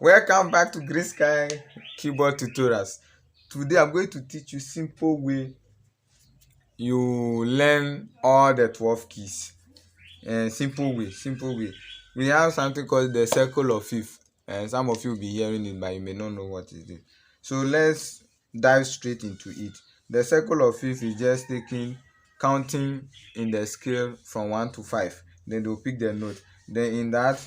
Welcome back to Green Sky Keyboard Tutorials. Today I'm going to teach you simple way you learn all the 12 keys. Simple way. We have something called the circle of fifth, and some of you will be hearing it, but you may not know what is it. So let's dive straight into it. The circle of fifth is just counting in the scale from 1 to 5. Then they'll pick the note. Then in that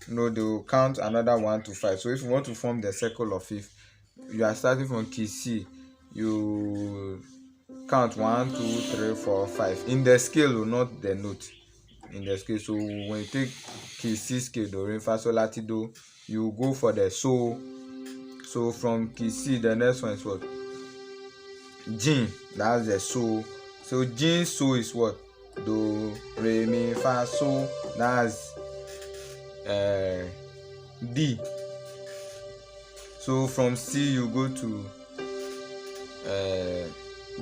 note, they'll count another 1 to 5. So if you want to form the circle of fifth, you are starting from key C. You count 1, 2, 3, 4, 5 in the scale, not the note. In the scale, so when you take key C scale, do re fa sol la ti do, you go for the so. So from key C, the next one is what? G. That's the so. So G so is what? Do re mi fa so. That's D. So from C you go to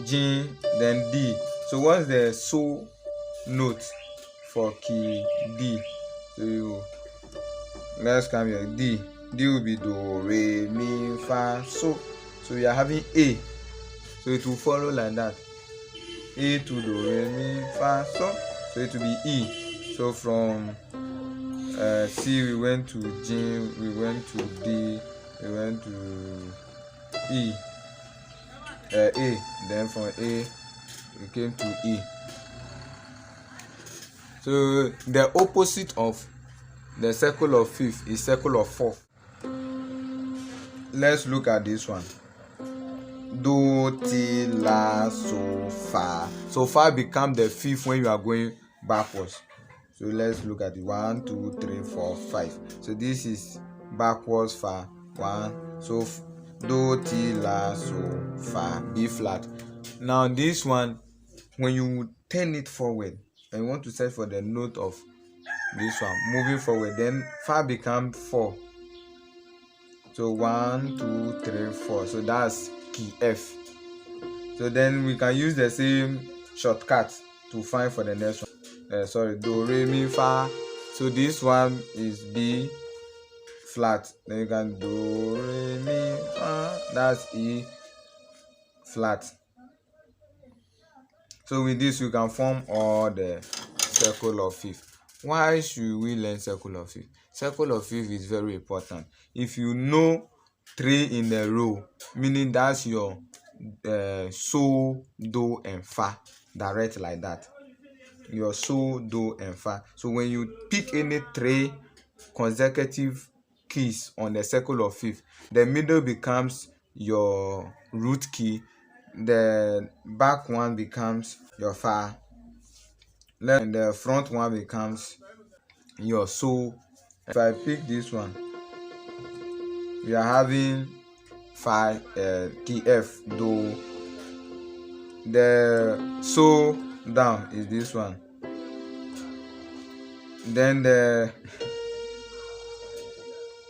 G, then D. So what's the so note for key D? So let's come here. D will be do re mi fa so. So we are having A. So it will follow like that. A to do re mi fa so. So it will be E. So from C we went to G, we went to D, we went to E, A. Then from A we came to E. So the opposite of the circle of fifth is circle of fourth. Let's look at this one. Do, ti, la, so, fa. So fa become the fifth when you are going backwards. So let's look at it. 1, 2, 3, 4, 5. So this is backwards fa. 1. So do, ti, la, so, fa, B flat. Now this one, when you turn it forward and you want to search for the note of this one, moving forward, then fa becomes 4. So 1, 2, 3, 4. So that's key F. So then we can use the same shortcut to find for the next one. Do, re, mi, fa. So this one is B flat. Then you can do, re, mi, fa. That's E flat. So with this you can form all the circle of fifth. Why should we learn circle of fifth? Circle of fifth is very important. If you know 3 in a row, meaning that's your so, do, and fa, direct like that. Your so, do, and fa. So when you pick any 3 consecutive keys on the circle of fifth, the middle becomes your root key, the back one becomes your fa, and the front one becomes your so. If I pick this one, we are having fa, key F, do. The so down is this one. Then the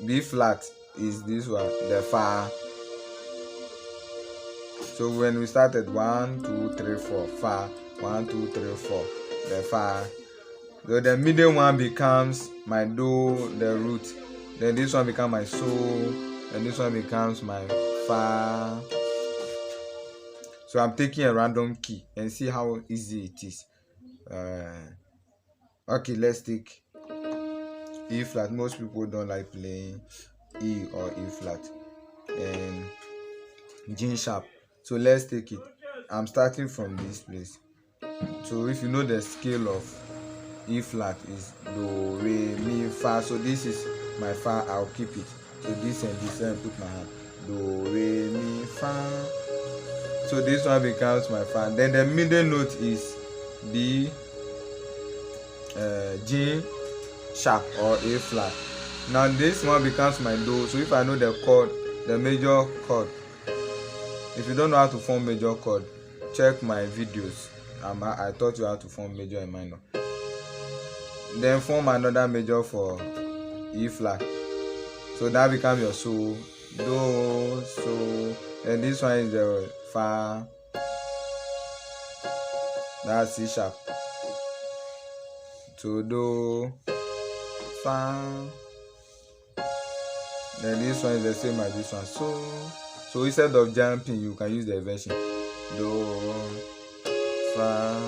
B flat is this one, the fa. So when we started 1, 2, 3, 4, fa, 1, 2, 3, 4, the fa. So the middle one becomes my do, the root. Then this one becomes my so, and this one becomes my fa. So I'm taking a random key and see how easy it is. Okay, let's take E flat. Most people don't like playing E or E flat, and G sharp. So let's take it. I'm starting from this place. So if you know the scale of E flat is do, re, mi, fa. So this is my fa. I'll keep it. So this and this, and put my hand. Do, re, mi, fa. So this one becomes my fa. Then the middle note is B, G sharp or A flat. Now this one becomes my do. So if I know the chord, the major chord. If you don't know how to form major chord, check my videos. I taught you how to form major and minor. Then form another major for E flat. So that becomes your so, do, so. And this one is the fa. That's C sharp. So do, fa. Then this one is the same as this one. So instead of jumping, you can use the inversion. Do, fa.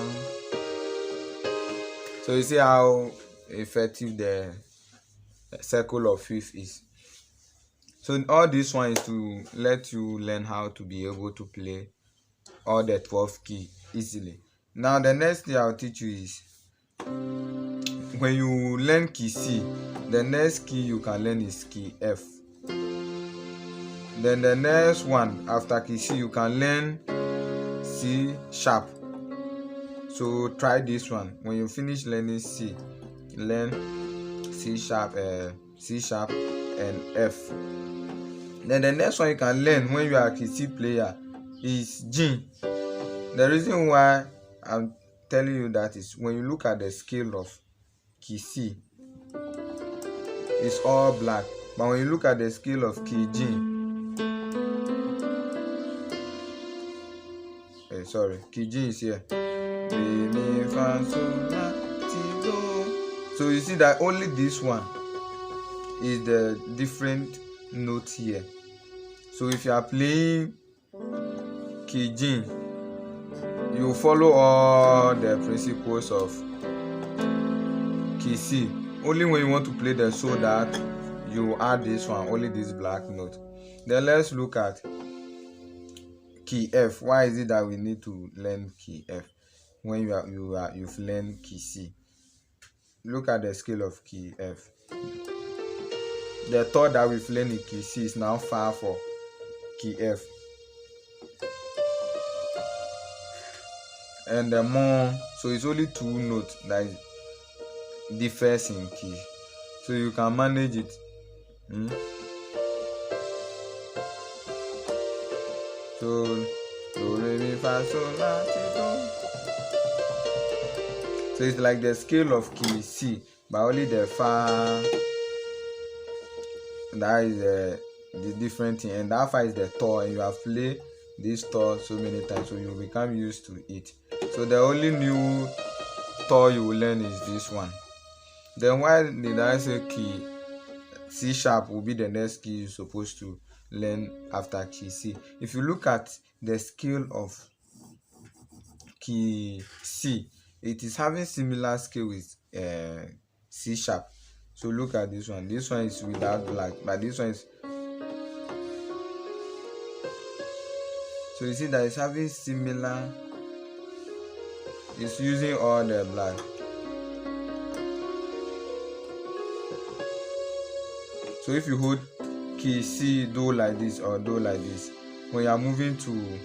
So you see how effective the circle of fifth is. So all this one is to let you learn how to be able to play all the 12 key easily. Now the next thing I'll teach you is when you learn key C, the next key you can learn is key F. Then the next one after key C, you can learn C sharp. So try this one. When you finish learning C, learn C sharp, and F. Then the next one you can learn when you are a key C player is G. The reason why I'm telling you that is when you look at the scale of key C, it's all black. But when you look at the scale of key G, key G is here. So you see that only this one is the different note here. So if you are playing key G, you follow all the principles of key C. Only when you want to play the so that you add this one, only this black note. Then let's look at key F. Why is it that we need to learn key F when you've learned key C? Look at the scale of key F. The third that we've learned in key C is now far for key F. And the more, so it's only two notes that differs in key. So you can manage it. So do re mi fa sol la ti do. So it's like the scale of key C, but only the fa, that is the different thing, and that fa is the tor, and you have played this tor so many times, so you become used to it. So the only new tor you will learn is this one. Then why did I say key C sharp will be the next key you're supposed to learn after key C? If you look at the scale of key C, it is having similar scale with C sharp. So look at this one. This one is without black, but this one is. So you see that it's having similar. It's using all the black. So if you hold key C, do like this or do like this, when you are moving to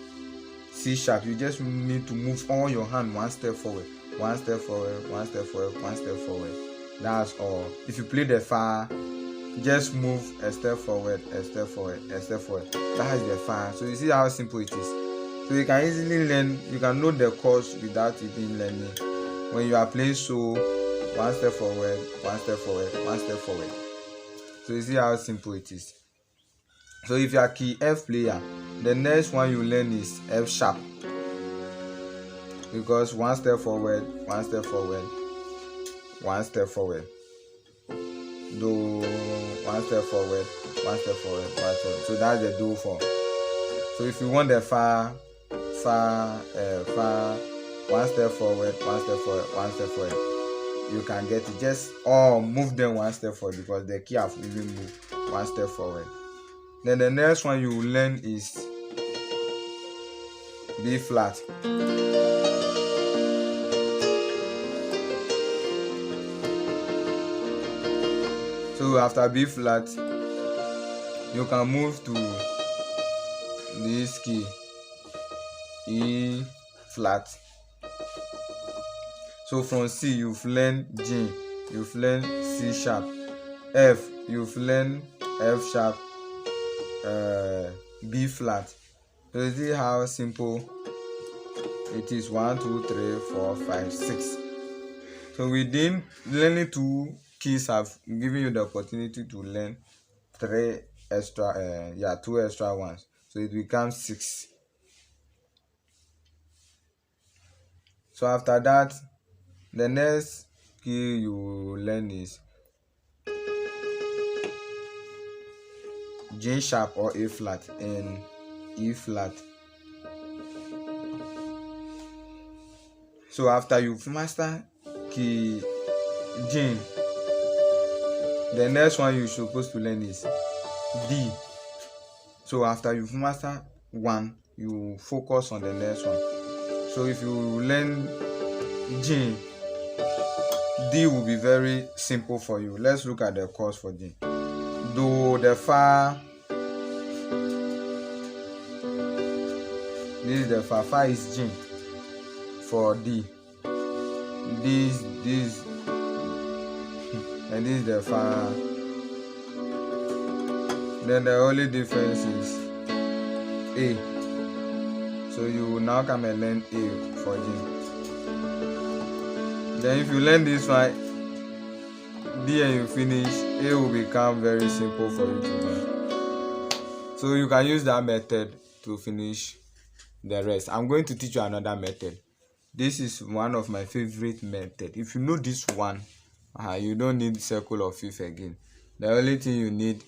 C sharp, you just need to move all your hand one step forward, one step forward, one step forward, one step forward. That's all. If you play the fa, just move a step forward, a step forward, a step forward. That is the fa. So you see how simple it is. So you can easily learn, you can know the chords without even learning. When you are playing so, one step forward, one step forward, one step forward. So you see how simple it is. So if you are key F player, the next one you learn is F sharp. Because one step forward, one step forward, one step forward. Do one step forward, one step forward, one step. So that's the do form. So if you want the fa, one step forward, one step forward, one step forward, you can get it. Just move them one step forward because the key have even moved one step forward. Then the next one you will learn is B flat. So after B flat, you can move to this key, E flat. So from C you've learned G, you've learned C sharp, F you've learned F sharp, B flat. So you see how simple it is. 1, 2, 3, 4, 5, 6. So within learning 2 keys, have given you the opportunity to learn 2 extra ones. So it becomes 6. So after that, the next key you will learn is G sharp or A flat and E flat. So after you've mastered key G, the next one you're supposed to learn is D. So after you've mastered one, you focus on the next one. So if you learn G, D will be very simple for you. Let's look at the chords for D. Do, the fa. This is the fa. Fa is G for D. This, and this is the fa. Then the only difference is A. So you will now come and learn A for G. Then if you learn this one, D, and you finish, A will become very simple for you to learn. So you can use that method to finish the rest. I'm going to teach you another method. This is one of my favorite methods. If you know this one, you don't need circle or fifth again. The only thing you need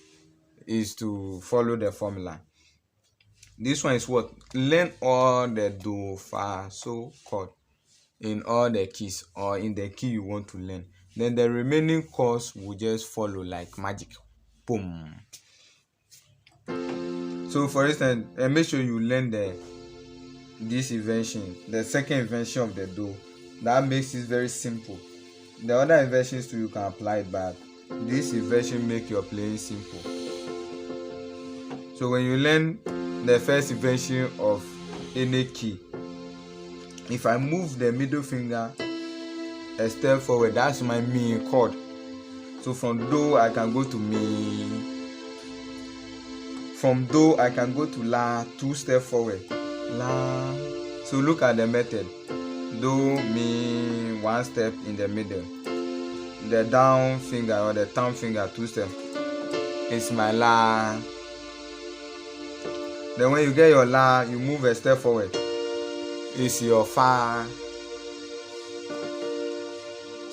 is to follow the formula. This one is what? Learn all the do, fa, so chord in all the keys or in the key you want to learn. Then the remaining chords will just follow like magic. Boom. So for instance, make sure you learn this inversion, the second inversion of the do. That makes it very simple. The other inversions too you can apply it, but this inversion make your playing simple. So when you learn the first inversion of any key, if I move the middle finger a step forward, that's my mi chord. So from do I can go to mi. From do I can go to la, 2 steps forward. La. So look at the method. Do, mi, 1 step in the middle. The down finger or the thumb finger 2 steps. It's my la. Then when you get your la, you move a step forward. It's your fa.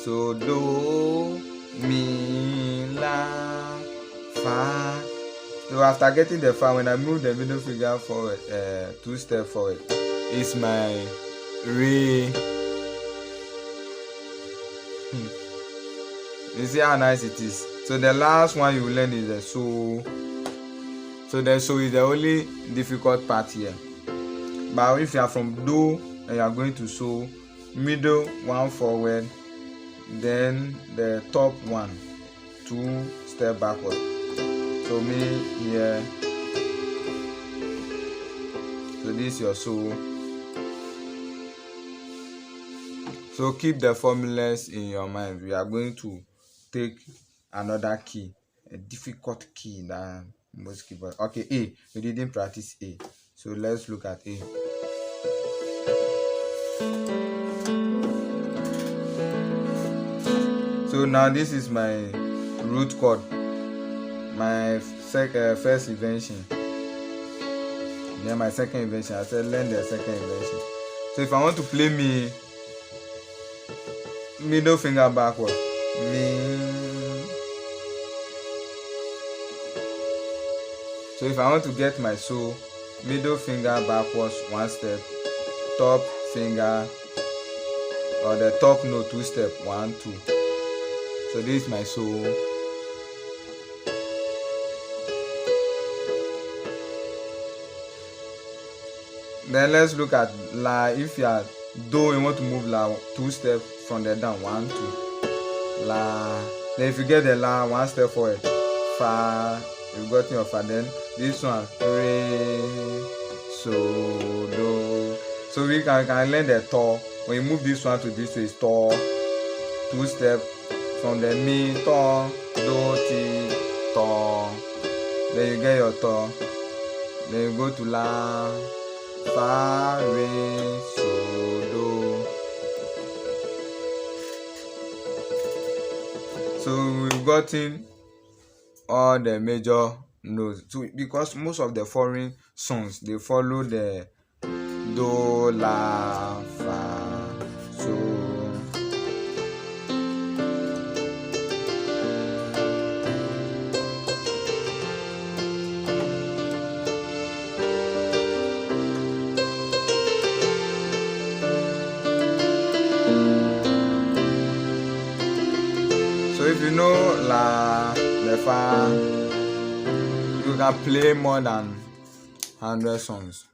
So do, mi, la, fa. So after getting the fa, when I move the middle finger forward, 2 steps forward, it's my re. You see how nice it is. So the last one you learn is the so. So the so is the only difficult part here. But if you are from do and you are going to so, middle 1 forward, then the top 1 2 step backward. So me here. So this is your so. So keep the formulas in your mind. We are going to take another key, a difficult key that most keyboard. Okay, A. We didn't practice A. So let's look at A. So now this is my root chord, my first invention. Then my second invention. I said learn the second invention. So if I want to play me middle finger backward, mi. So if I want to get my so, middle finger backwards 1 step, top finger or the top note 2 step, 1 2. So this is my so. Then let's look at la. If you are do, you want to move la 2 steps from the down, 1 2. La. Then if you get the la 1 step forward, fa. You got your fa. Then this one re, so, do. So we can learn the to. When you move this one to this way, it's to. 2 steps from the mi, to, do, ti, to. Then you get your to. Then you go to la, fa, re, so, do. So we've gotten all the major notes. So because most of the foreign songs, they follow the do, la, fa, so. So if you know La, Le, Fa, you can play more than 100 songs.